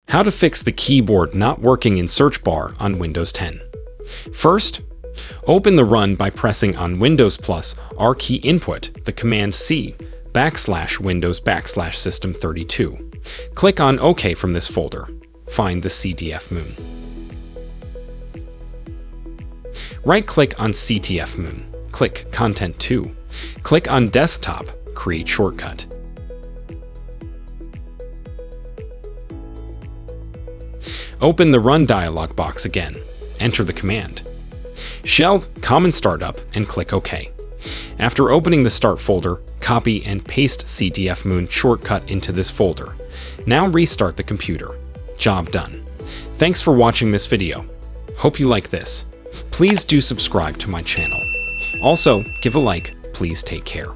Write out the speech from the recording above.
How to fix the keyboard not working in search bar on Windows 10. First, open the Run by pressing on Windows plus R key input, the command C, /Windows /System32. Click on OK from this folder. Find the CTF Moon. Right-click on CTF Moon. Click Content 2. Click on Desktop, Create Shortcut. Open the Run dialog box again. Enter the command shell common startup and click OK. After opening the Start folder, copy and paste CTF Moon shortcut into this folder. Now restart the computer. Job done. Thanks for watching this video. Hope you like this. Please do subscribe to my channel. Also, give a like. Please take care.